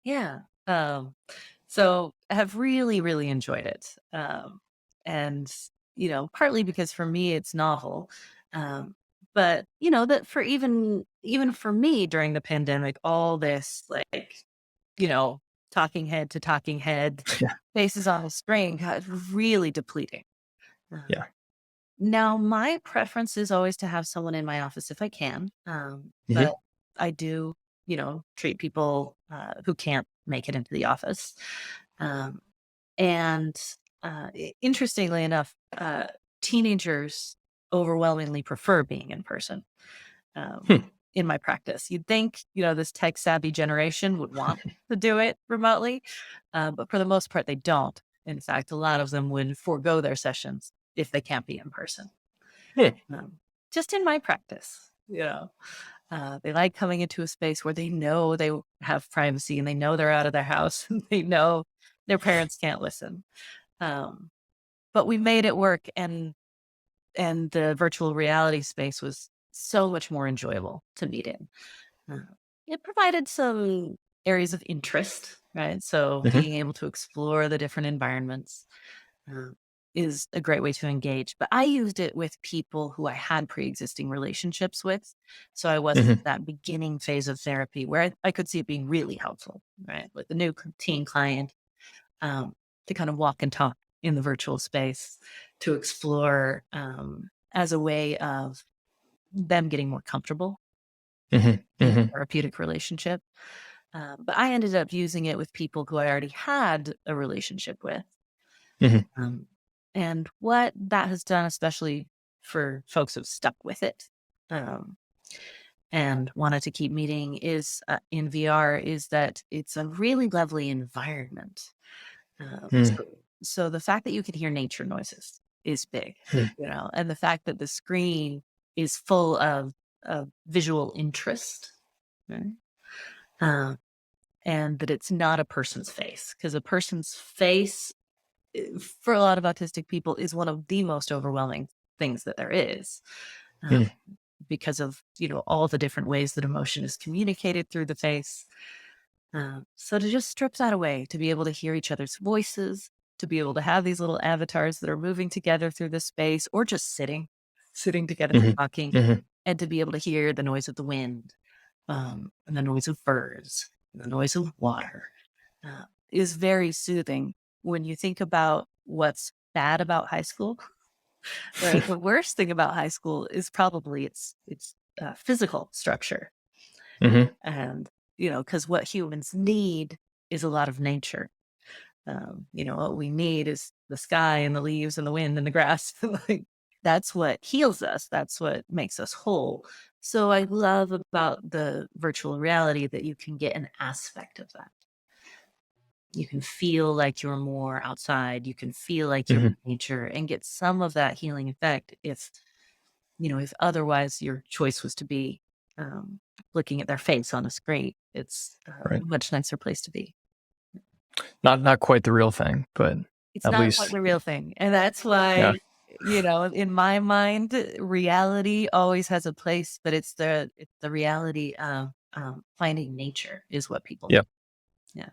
Yeah. So I have really, really enjoyed it. And, partly because for me it's novel. Um, but that for even for me during the pandemic, all this like, you know, talking head to talking head, Yeah. faces on the screen got really depleting. Yeah. Now, my preference is always to have someone in my office if I can. But Hmm. I do, treat people who can't make it into the office. Um, and interestingly enough, teenagers overwhelmingly prefer being in person um, Hmm. in my practice. You'd think, this tech savvy generation would want to do it remotely, but for the most part, they don't. In fact, a lot of them would forego their sessions if they can't be in person. Hmm. Um, just in my practice, they like coming into a space where they know they have privacy and they know they're out of their house and they know their parents can't listen. Um, but we made it work, and the virtual reality space was so much more enjoyable to meet in. Uh, it provided some areas of interest, right? So Hmm. being able to explore the different environments uh, is a great way to engage. But I used it with people who I had pre-existing relationships with. So I wasn't Hmm. that beginning phase of therapy where I could see it being really helpful, right? With the new teen client, um, to kind of walk and talk in the virtual space to explore as a way of them getting more comfortable Hmm. in Hmm. a therapeutic relationship. But I ended up using it with people who I already had a relationship with. Hmm. Um, and what that has done, especially for folks who've stuck with it um, and wanted to keep meeting, is in VR, is that it's a really lovely environment. Hmm. So the fact that you can hear nature noises is big, and the fact that the screen is full of visual interest, right? Uh, and that it's not a person's face, because a person's face for a lot of autistic people is one of the most overwhelming things that there is, Hmm. because of all the different ways that emotion is communicated through the face. So to just strip that away, to be able to hear each other's voices, to be able to have these little avatars that are moving together through the space, or just sitting together Hmm. talking, Hmm. and to be able to hear the noise of the wind, and the noise of birds, and the noise of water, is very soothing when you think about what's bad about high school. Right, the worst thing about high school is probably its physical structure, Hmm. and because what humans need is a lot of nature. What we need is the sky and the leaves and the wind and the grass. Like, that's what heals us. That's what makes us whole. So I love about the virtual reality that you can get an aspect of that. You can feel like you're more outside. You can feel like you're in nature and get some of that healing effect if otherwise your choice was to be looking at their face on a screen. It's Right. a much nicer place to be. Not quite the real thing, but It's at not quite least, the real thing. And that's yeah. why, in my mind, reality always has a place, but it's the reality of finding nature is what people need. Yep. Yeah.